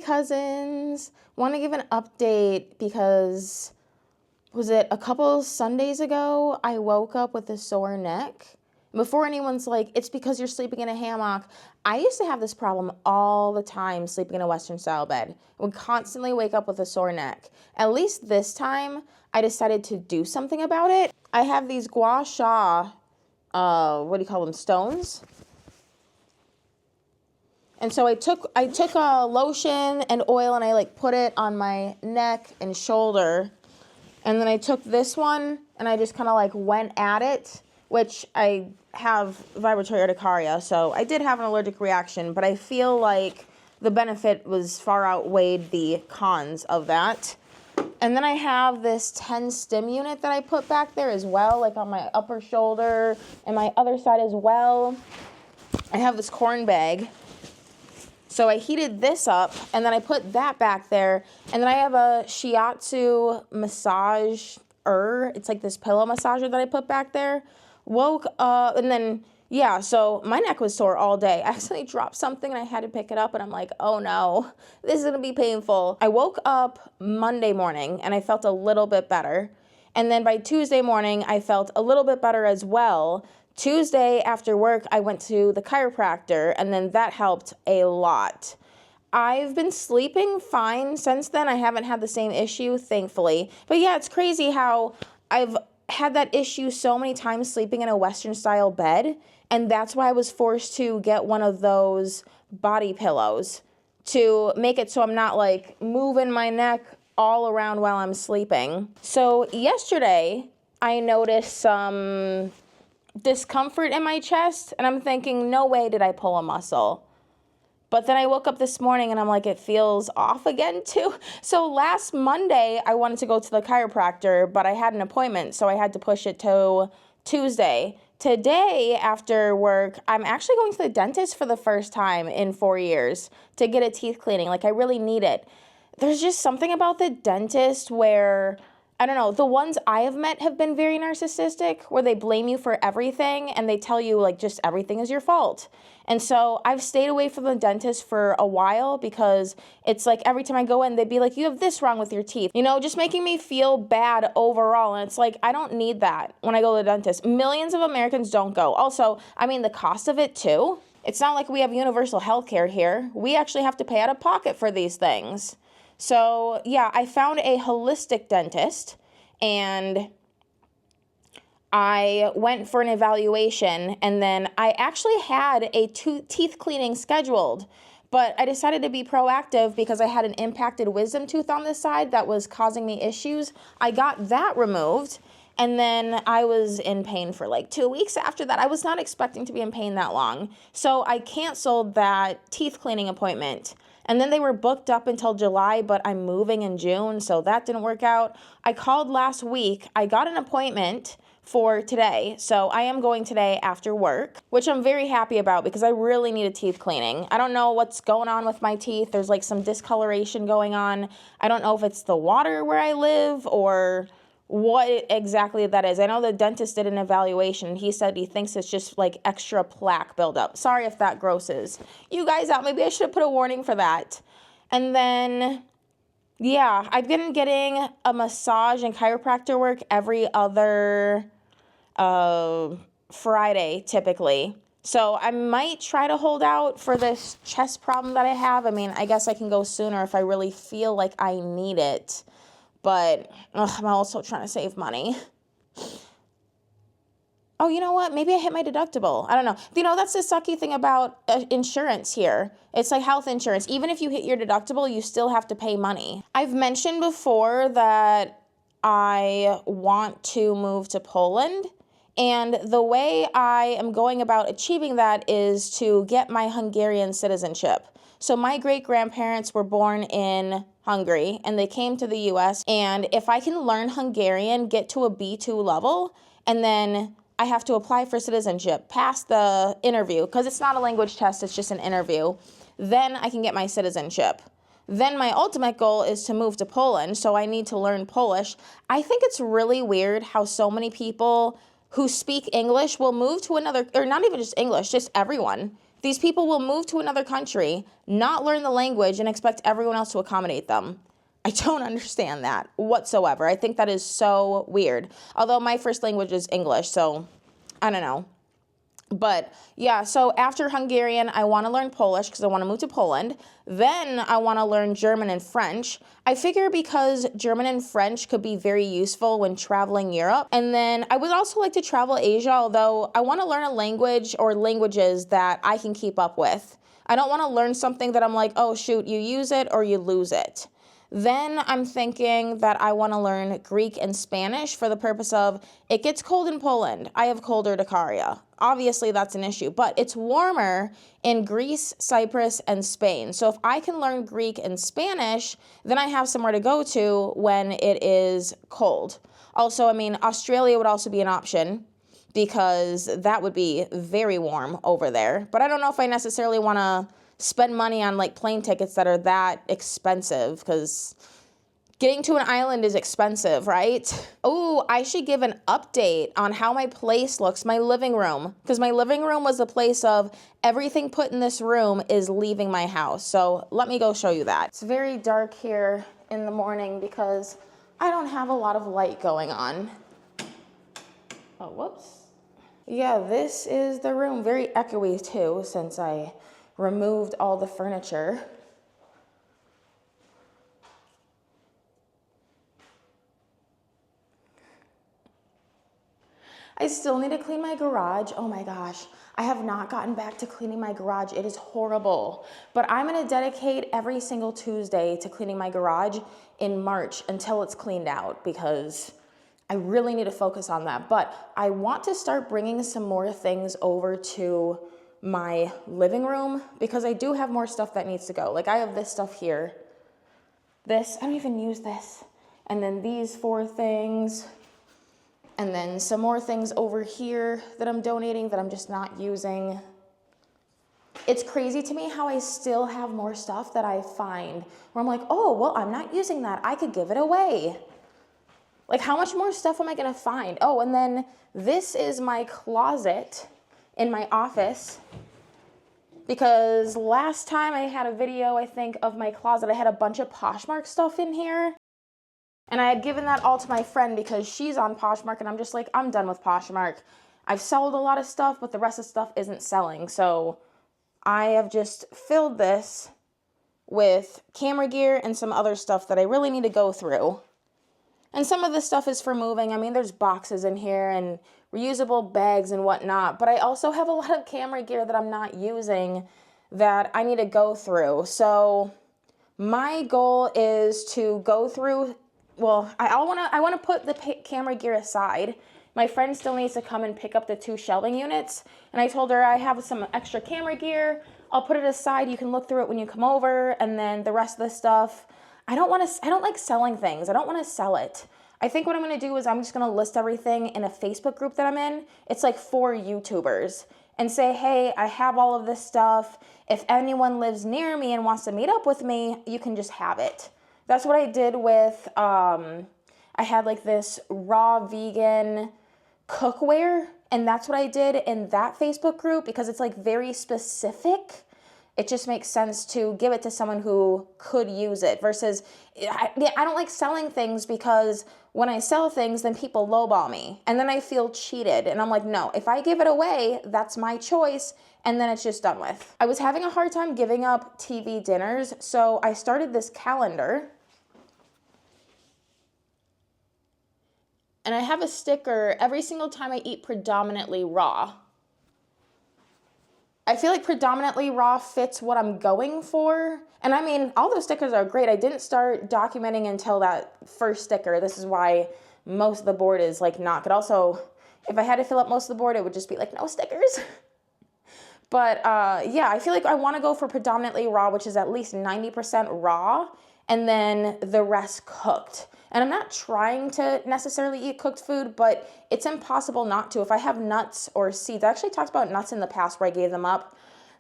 cousins. Want to give an update because, was it a couple Sundays ago, I woke up with a sore neck. Before anyone's like, it's because you're sleeping in a hammock. I used to have this problem all the time sleeping in a Western style bed. I would constantly wake up with a sore neck. At least this time, I decided to do something about it. I have these guasha, what do you call them, stones? And so I took a lotion and oil and I like put it on my neck and shoulder. And then I took this one and I just kind of like went at it, which I have vibratory urticaria, so I did have an allergic reaction, but I feel like the benefit was far outweighed the cons of that. And then I have this 10 stim unit that I put back there as well, like on my upper shoulder and my other side as well. I have this corn bag. So I heated this up, and then I put that back there, and then I have a shiatsu massager. It's like this pillow massager that I put back there. Woke up, and then, yeah, so my neck was sore all day. I accidentally dropped something, and I had to pick it up, and I'm like, oh no, this is going to be painful. I woke up Monday morning, and I felt a little bit better. And then by Tuesday morning, I felt a little bit better as well. Tuesday after work, I went to the chiropractor, and then that helped a lot. I've been sleeping fine since then. I haven't had the same issue, thankfully. But yeah, it's crazy how I've had that issue so many times sleeping in a Western style bed, and that's why I was forced to get one of those body pillows to make it so I'm not like moving my neck all around while I'm sleeping. So yesterday, I noticed some discomfort in my chest, and I'm thinking, no way did I pull a muscle. But then I woke up this morning and I'm like, it feels off again too. So last Monday, I wanted to go to the chiropractor, but I had an appointment, so I had to push it to Tuesday. Today, after work, I'm actually going to the dentist for the first time in 4 years to get a teeth cleaning. Like, I really need it. There's just something about the dentist where, I don't know, the ones I have met have been very narcissistic, where they blame you for everything and they tell you like just everything is your fault. And so I've stayed away from the dentist for a while because it's like every time I go in, they'd be like, you have this wrong with your teeth, you know, just making me feel bad overall. And it's like, I don't need that when I go to the dentist. Millions of Americans don't go. Also, I mean, the cost of it too. It's not like we have universal health care here. We actually have to pay out of pocket for these things. So yeah, I found a holistic dentist and I went for an evaluation, and then I actually had a teeth cleaning scheduled, but I decided to be proactive because I had an impacted wisdom tooth on this side that was causing me issues. I got that removed, and then I was in pain for like 2 weeks after that. I was not expecting to be in pain that long, so I canceled that teeth cleaning appointment. And then they were booked up until July, but I'm moving in June, so that didn't work out. I called last week. I got an appointment for today, so I am going today after work, which I'm very happy about because I really need a teeth cleaning. I don't know what's going on with my teeth. There's like some discoloration going on. I don't know if it's the water where I live or what exactly that is. I know the dentist did an evaluation. He said he thinks it's just like extra plaque buildup. Sorry if that grosses you guys out. Maybe I should have put a warning for that. And then, yeah, I've been getting a massage and chiropractor work every other Friday, typically. So I might try to hold out for this chest problem that I have. I mean, I guess I can go sooner if I really feel like I need it. But I'm also trying to save money. Oh, you know what? Maybe I hit my deductible. I don't know. You know, that's the sucky thing about insurance here. It's like health insurance. Even if you hit your deductible, you still have to pay money. I've mentioned before that I want to move to Poland. And the way I am going about achieving that is to get my Hungarian citizenship. So my great-grandparents were born in Hungary, and they came to the U.S. And if I can learn Hungarian, get to a B2 level, and then I have to apply for citizenship, pass the interview, because it's not a language test, it's just an interview, then I can get my citizenship. Then my ultimate goal is to move to Poland, so I need to learn Polish. I think it's really weird how so many people who speak English will move to another, or not even just English, just everyone. These people will move to another country, not learn the language, and expect everyone else to accommodate them. I don't understand that whatsoever. I think that is so weird. Although my first language is English, so I don't know. But yeah, so after Hungarian, I want to learn Polish because I want to move to Poland. Then I want to learn German and French. I figure because German and French could be very useful when traveling Europe. And then I would also like to travel Asia, although I want to learn a language or languages that I can keep up with. I don't want to learn something that I'm like, oh shoot, you use it or you lose it. Then I'm thinking that I want to learn Greek and Spanish for the purpose of, it gets cold in Poland. I have cold urticaria. Obviously, that's an issue, but it's warmer in Greece, Cyprus, and Spain. So if I can learn Greek and Spanish, then I have somewhere to go to when it is cold. Also, I mean, Australia would also be an option because that would be very warm over there. But I don't know if I necessarily want to spend money on like plane tickets that are that expensive because getting to an island is expensive, right? Oh, I should give an update on how my place looks, my living room, because my living room was the place of everything put in this room is leaving my house. So let me go show you that. It's very dark here in the morning because I don't have a lot of light going on. Oh, whoops. Yeah, this is the room, very echoey too, since I removed all the furniture. I still need to clean my garage. Oh my gosh, I have not gotten back to cleaning my garage. It is horrible. But I'm gonna dedicate every single Tuesday to cleaning my garage in March until it's cleaned out because I really need to focus on that. But I want to start bringing some more things over to my living room because I do have more stuff that needs to go. Like I have this stuff here. This, I don't even use this. And then these 4 things. And then some more things over here that I'm donating that I'm just not using. It's crazy to me how I still have more stuff that I find where I'm like, oh, well, I'm not using that. I could give it away. Like how much more stuff am I gonna find? Oh, and then this is my closet in my office because last time I had a video, I think, of my closet, I had a bunch of Poshmark stuff in here. And I had given that all to my friend because she's on Poshmark and I'm just like, I'm done with Poshmark. I've sold a lot of stuff, but the rest of the stuff isn't selling. So I have just filled this with camera gear and some other stuff that I really need to go through. And some of this stuff is for moving. I mean, there's boxes in here and reusable bags and whatnot, but I also have a lot of camera gear that I'm not using that I need to go through. So my goal is to go through, well, I want to put the camera gear aside. My friend still needs to come and pick up the 2 shelving units, and I told her I have some extra camera gear. I'll put it aside. You can look through it when you come over, and then the rest of the stuff, I don't like selling things. I don't want to sell it. I think what I'm going to do is I'm just going to list everything in a Facebook group that I'm in. It's like for YouTubers and say, hey, I have all of this stuff. If anyone lives near me and wants to meet up with me, you can just have it. That's what I did with, I had like this raw vegan cookware, and that's what I did in that Facebook group because it's like very specific. It just makes sense to give it to someone who could use it versus, I don't like selling things because when I sell things, then people lowball me and then I feel cheated. And I'm like, no, if I give it away, that's my choice. And then it's just done with. I was having a hard time giving up TV dinners. So I started this calendar. And I have a sticker every single time I eat predominantly raw. I feel like predominantly raw fits what I'm going for. And I mean, all those stickers are great. I didn't start documenting until that first sticker. This is why most of the board is like not good. Also, if I had to fill up most of the board, it would just be like no stickers. But yeah, I feel like I want to go for predominantly raw, which is at least 90% raw, and then the rest cooked. And I'm not trying to necessarily eat cooked food, but it's impossible not to. If I have nuts or seeds, I actually talked about nuts in the past where I gave them up.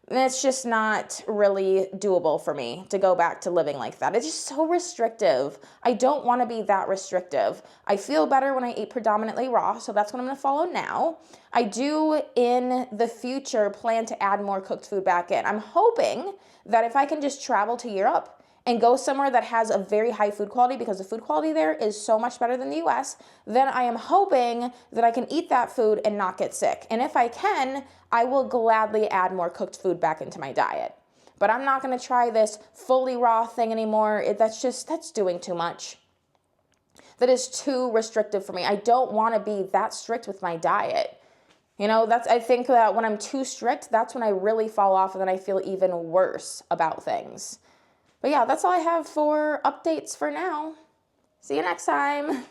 And it's just not really doable for me to go back to living like that. It's just so restrictive. I don't want to be that restrictive. I feel better when I eat predominantly raw, so that's what I'm going to follow now. I do in the future plan to add more cooked food back in. I'm hoping that if I can just travel to Europe and go somewhere that has a very high food quality, because the food quality there is so much better than the US, then I am hoping that I can eat that food and not get sick. And if I can, I will gladly add more cooked food back into my diet. But I'm not gonna try this fully raw thing anymore. That's doing too much. That is too restrictive for me. I don't wanna be that strict with my diet. You know, I think that when I'm too strict, that's when I really fall off and then I feel even worse about things. But yeah, that's all I have for updates for now. See you next time.